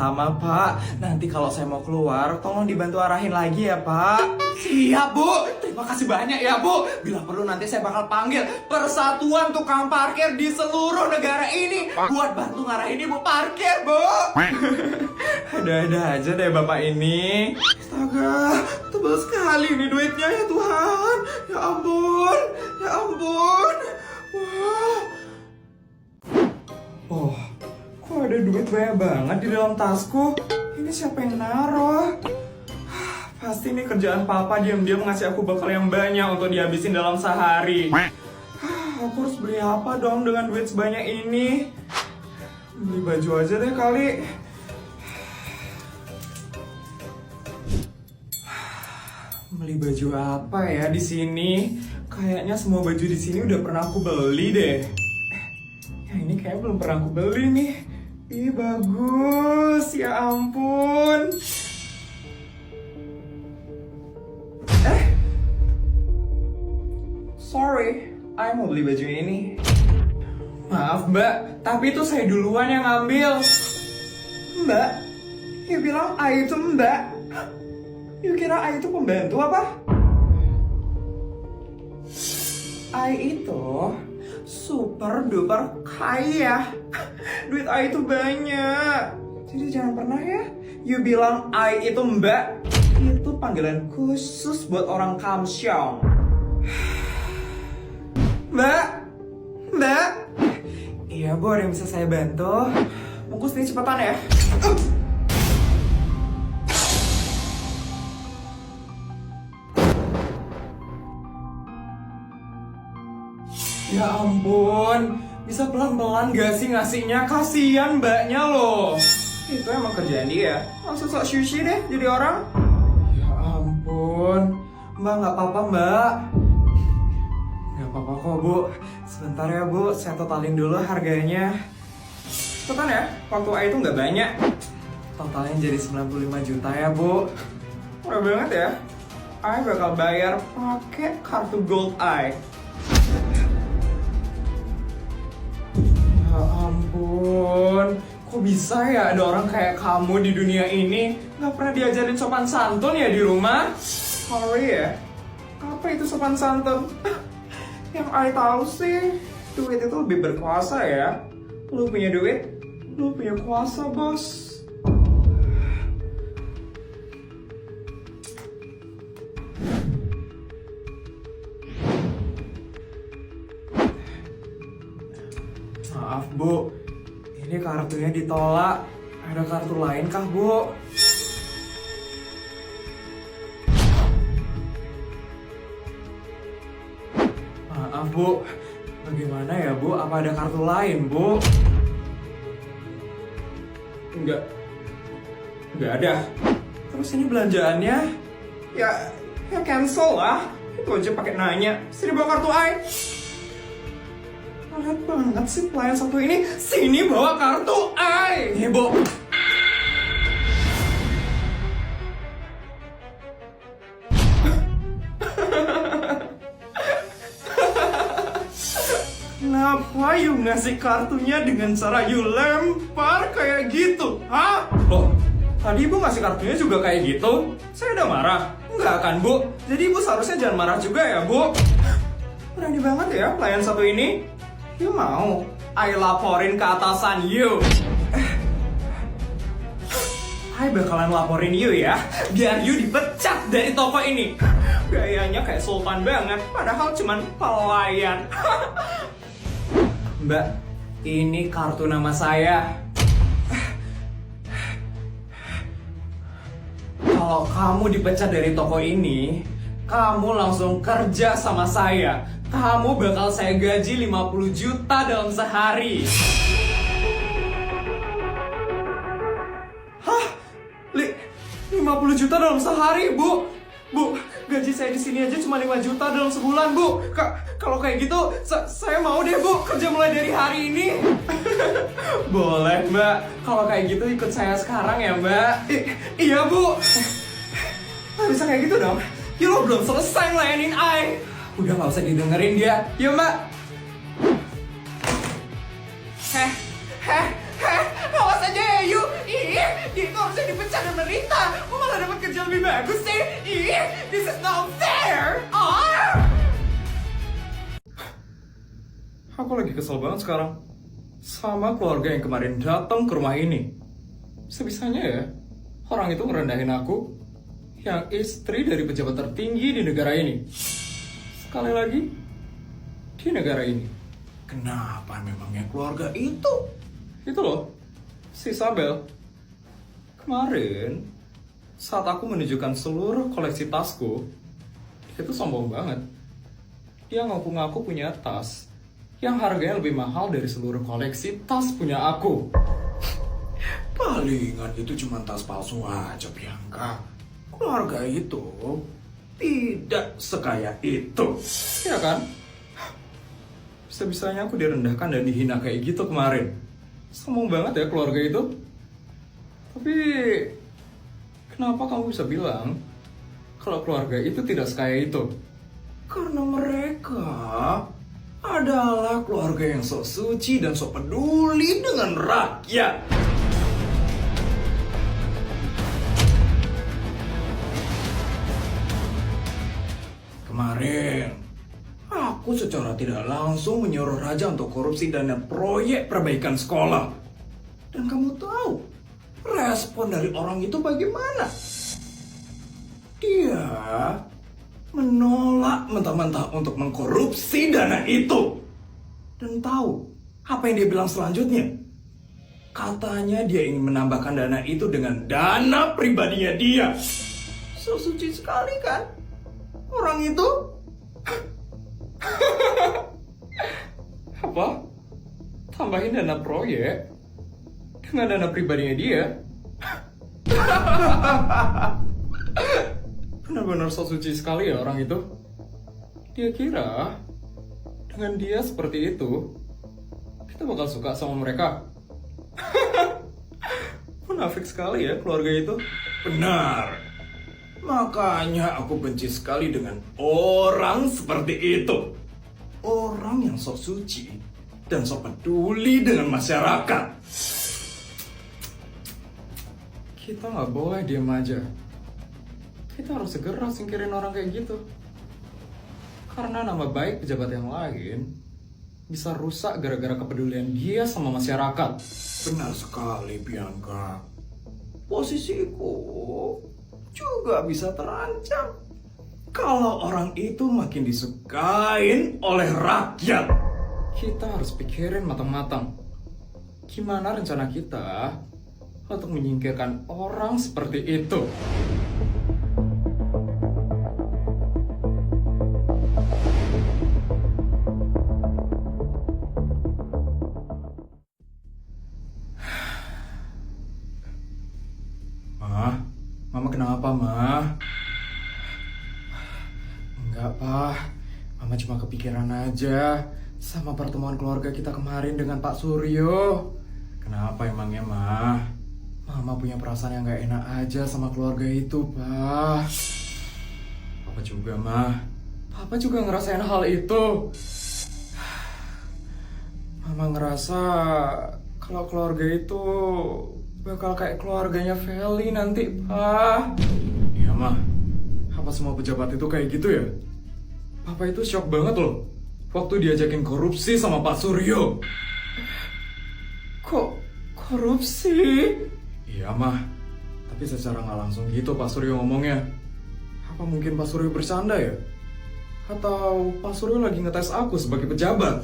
Sama Pak, nanti kalau saya mau keluar, tolong dibantu arahin lagi ya Pak. Siap Bu, terima kasih banyak ya Bu. Bila perlu nanti saya bakal panggil persatuan tukang parkir di seluruh negara ini buat bantu ngarahin ibu parkir Bu. Ada-ada aja deh Bapak ini. Astaga, tebal sekali ini duitnya ya Tuhan. Ya ampun, ya ampun. Wah. Oh, kok ada duit banyak banget di dalam tasku? Ini siapa yang naruh? Pasti ini kerjaan papa diam-diam ngasih aku bekal yang banyak untuk dihabisin dalam sehari. Aku harus beli apa dong dengan duit sebanyak ini? Beli baju aja deh kali. Beli baju apa ya di sini? Kayaknya semua baju di sini udah pernah aku beli deh. Yang ini kayak belum pernah aku beli nih. Ih bagus, ya ampun. Sorry, I mau beli baju ini. Maaf mbak, tapi itu saya duluan yang ngambil. Mbak, you bilang I itu mbak? You kira I itu pembantu apa? I itu super duper kaya. Duit I itu banyak. Jadi jangan pernah ya you bilang I itu mbak. Itu panggilan khusus buat orang Kamsyong. Mbak, mbak. Iya Bu, ada yang bisa saya bantu? Bungkus nih cepetan ya. Ya ampun, bisa pelan-pelan gak sih ngasihnya? Kasian mbaknya loh. Itu emang kerjaan dia. Langsung sok sushi deh jadi orang. Ya ampun, mbak gak apa-apa mbak. Gak apa-apa kok Bu. Sebentar ya Bu, saya totalin dulu harganya. Cepetan ya, waktu A itu gak banyak. Totalnya jadi 95 juta ya Bu. Murah banget ya. I bakal bayar pakai kartu Gold I. Ya ampun, kok bisa ya ada orang kayak kamu di dunia ini? Gak pernah diajarin sopan santun ya di rumah? Sorry ya, apa itu sopan santun? Yang I tahu sih, duit itu lebih berkuasa ya. Lu punya duit, lu punya kuasa bos. Maaf Bu, ini kartunya ditolak. Ada kartu lain kah Bu? Maaf Bu, bagaimana ya Bu? Apa ada kartu lain Bu? Enggak ada. Terus ini belanjaannya? Ya cancel lah. Itu aja pakai nanya. Sini bawa kartu I. Lihat banget sih pelayan satu ini. Sini bawa kartu I. Nih Bu. Kenapa you ngasih kartunya dengan cara you lempar kayak gitu? Hah? Loh, tadi Ibu ngasih kartunya juga kayak gitu? Saya udah marah? Enggak kan Bu? Jadi Ibu seharusnya jangan marah juga ya Bu? Berani banget ya pelayan satu ini. You mau I laporin ke atasan you. I bakalan laporin you ya, biar you dipecat dari toko ini. Gayanya kayak sultan banget, padahal cuman pelayan. Mbak, ini kartu nama saya. Kalau kamu dipecat dari toko ini, kamu langsung kerja sama saya. Kamu bakal saya gaji 50 juta dalam sehari. Hah? 50 juta dalam sehari, Bu? Bu, gaji saya di sini aja cuma 5 juta dalam sebulan, Bu. Kalau kayak gitu, saya mau deh, Bu, kerja mulai dari hari ini. Boleh, Mbak. Kalau kayak gitu ikut saya sekarang ya, Mbak. Iya, Bu. Nggak bisa kayak gitu dong. Ya lo belum selesai ngelayanin I. Udah gak usah didengerin dia. Yuk, Mbak. Awas aja ya, yuk. Ih, Dia itu harusnya dipecat dan menderita. Kok malah dapat kerja lebih bagus sih? Ih, this is not fair. Aku lagi kesel banget sekarang sama keluarga yang kemarin datang ke rumah ini. Sebisanya ya, orang itu merendahin aku, yang istri dari pejabat tertinggi di negara ini. Sekali lagi, di negara ini. Kenapa memangnya keluarga itu? Itu loh, si Isabel. Kemarin, saat aku menunjukkan seluruh koleksi tasku, dia itu sombong banget. Dia ngaku-ngaku punya tas yang harganya lebih mahal dari seluruh koleksi tas punya aku. Palingan itu cuma tas palsu aja, Bianca. Keluarga itu tidak sekaya itu. Ya kan? Bisa-bisanya aku direndahkan dan dihina kayak gitu kemarin. Sombong banget ya keluarga itu. Tapi kenapa kamu bisa bilang kalau keluarga itu tidak sekaya itu? Karena mereka adalah keluarga yang sok suci dan sok peduli dengan rakyat. Kemarin, aku secara tidak langsung menyuruh Raja untuk korupsi dana proyek perbaikan sekolah. Dan kamu tahu, respon dari orang itu bagaimana? Dia menolak mentah-mentah untuk mengkorupsi dana itu. Dan tahu apa yang dia bilang selanjutnya? Katanya dia ingin menambahkan dana itu dengan dana pribadinya dia. So suci sekali kan orang itu? Apa? Tambahin dana proyek dengan dana pribadinya dia? Benar-benar so suci sekali ya orang itu. Dia kira dengan dia seperti itu kita bakal suka sama mereka. Munafik sekali ya keluarga itu. Benar. Makanya aku benci sekali dengan orang seperti itu. Orang yang sok suci dan sok peduli dengan masyarakat. Kita nggak boleh diam aja. Kita harus segera singkirin orang kayak gitu. Karena nama baik pejabat yang lain bisa rusak gara-gara kepedulian dia sama masyarakat. Benar sekali, Bianca. Posisiku juga bisa terancam kalau orang itu makin disukain oleh rakyat. Kita harus pikirin matang-matang gimana rencana kita untuk menyingkirkan orang seperti itu. Mama kenapa, Ma? Enggak, Pak. Mama cuma kepikiran aja sama pertemuan keluarga kita kemarin dengan Pak Suryo. Kenapa emangnya, Ma? Mama punya perasaan yang gak enak aja sama keluarga itu, Pak. Papa juga, Ma. Papa juga ngerasain hal itu. Mama ngerasa kalau keluarga itu bakal kayak keluarganya Feli nanti, Pak. Iya, Ma. Apa semua pejabat itu kayak gitu ya? Papa itu shock banget loh waktu diajakin korupsi sama Pak Suryo. Kok korupsi? Iya, Ma. Tapi secara nggak langsung gitu Pak Suryo ngomongnya. Apa mungkin Pak Suryo bercanda ya? Atau Pak Suryo lagi ngetes aku sebagai pejabat?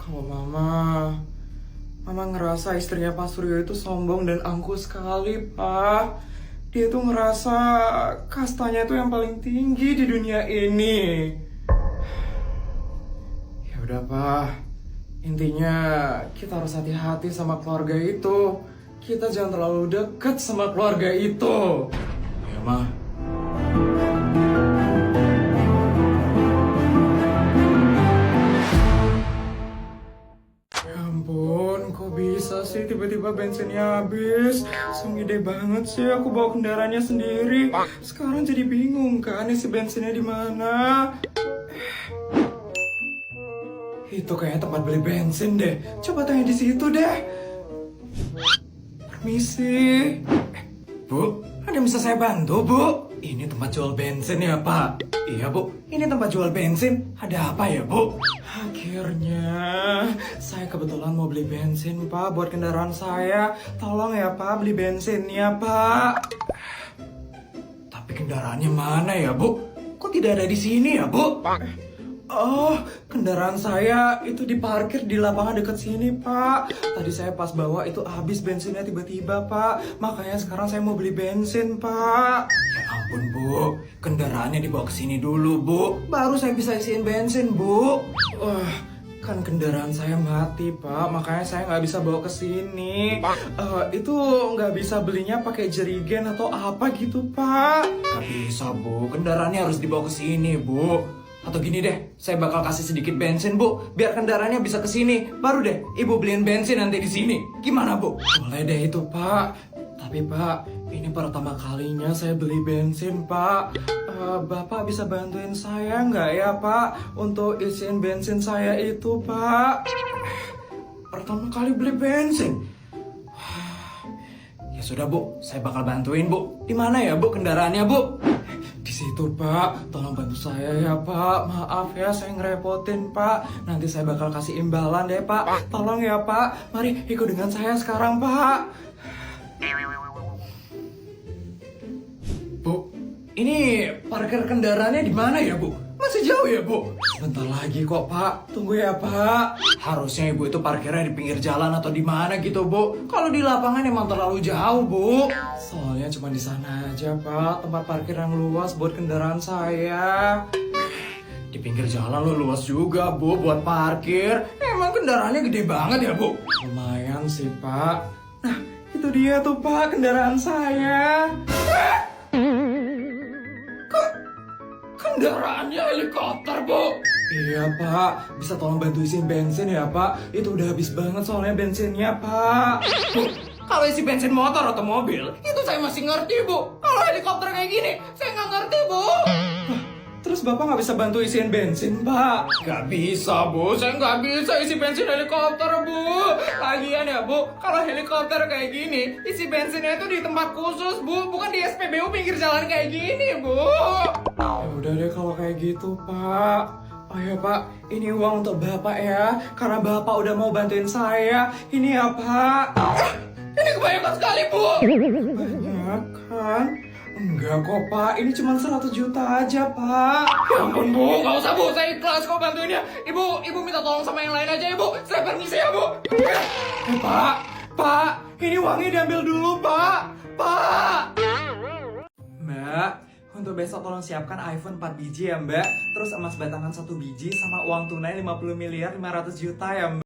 Kalau Mama ngerasa istrinya Pak Suryo itu sombong dan angkuh sekali, Pak. Dia tuh ngerasa kastanya itu yang paling tinggi di dunia ini. Ya udah, Pak. Intinya kita harus hati-hati sama keluarga itu. Kita jangan terlalu dekat sama keluarga itu. Ya, Ma. Bisa sih tiba-tiba bensinnya habis. Sengide banget sih aku bawa kendaraannya sendiri. Sekarang jadi bingung kan isi bensinnya di mana. Itu kayaknya tempat beli bensin deh. Coba tanya di situ deh. Misi. Bu, ada yang bisa saya bantu, Bu? Ini tempat jual bensin ya, Pak? Iya, Bu. Ini tempat jual bensin. Ada apa ya, Bu? Akhirnya, saya kebetulan mau beli bensin, Pak, buat kendaraan saya. Tolong ya, Pak, beli bensinnya, Pak. Tapi kendaraannya mana ya, Bu? Kok tidak ada di sini ya, Bu? Oh, kendaraan saya itu diparkir di lapangan dekat sini, Pak. Tadi saya pas bawa itu habis bensinnya tiba-tiba, Pak. Makanya sekarang saya mau beli bensin, Pak. Ya ampun, Bu. Kendaraannya dibawa ke sini dulu, Bu. Baru saya bisa isiin bensin, Bu. Kan kendaraan saya mati, Pak. Makanya saya nggak bisa bawa ke sini. Itu nggak bisa belinya pakai jerigen atau apa gitu, Pak. Nggak bisa, Bu. Kendaraannya harus dibawa ke sini, Bu. Atau gini deh, saya bakal kasih sedikit bensin, Bu, biar kendaraannya bisa ke sini. Baru deh, Ibu beliin bensin nanti di sini. Gimana, Bu? Boleh deh itu, Pak. Tapi, Pak, ini pertama kalinya saya beli bensin, Pak. Bapak bisa bantuin saya nggak ya, Pak, untuk isiin bensin saya itu, Pak? Pertama kali beli bensin. Ya sudah, Bu, saya bakal bantuin, Bu. Di mana ya, Bu, kendaraannya, Bu? Di situ, Pak. Tolong bantu saya ya, Pak. Maaf ya, saya ngerepotin, Pak. Nanti saya bakal kasih imbalan deh, Pak. Tolong ya, Pak. Mari ikut dengan saya sekarang, Pak. Bu, ini parkir kendaraannya di mana ya, Bu? Masih jauh ya, Bu? Bentar lagi kok, Pak. Tunggu ya, Pak. Harusnya Ibu itu parkirnya di pinggir jalan atau di mana gitu, Bu. Kalau di lapangan emang terlalu jauh, Bu. Soalnya cuma di sana aja, Pak. Tempat parkir yang luas buat kendaraan saya. Di pinggir jalan lo luas juga, Bu, buat parkir. Emang kendaraannya gede banget ya, Bu? Lumayan sih, Pak. Nah, itu dia tuh, Pak, kendaraan saya. Kendaraannya helikopter, Bu. Iya, Pak. Bisa tolong bantu isiin bensin ya, Pak? Itu udah habis banget soalnya bensinnya, Pak. Bu, kalau isi bensin motor atau mobil, itu saya masih ngerti, Bu. Kalau helikopter kayak gini, saya nggak ngerti, Bu. Terus Bapak nggak bisa bantu isiin bensin, Pak? Nggak bisa, Bu. Saya nggak bisa isi bensin helikopter, Bu. Lagian ya, Bu, kalau helikopter kayak gini, isi bensinnya itu di tempat khusus, Bu. Bukan di SPBU pinggir jalan kayak gini, Bu. Ya udah deh kalau kayak gitu, Pak. Oh ya, Pak, ini uang untuk Bapak ya. Karena Bapak udah mau bantuin saya. Ini ya, Pak. Ini kebanyakan sekali, Bu. Banyak kan? Enggak kok, Pak. Ini cuma 100 juta aja, Pak. Ya ampun, Bu. Nggak usah, Bu. Saya ikhlas kok bantuinnya. Ibu minta tolong sama yang lain aja ya, Bu. Saya permisi ya, Bu. Pak. Pak. Ini uangnya diambil dulu, Pak. Pak. Mbak, untuk besok tolong siapkan iPhone 4 biji ya, Mbak. Terus emas batangan 1 biji sama uang tunai 50 miliar 500 juta ya, Mbak.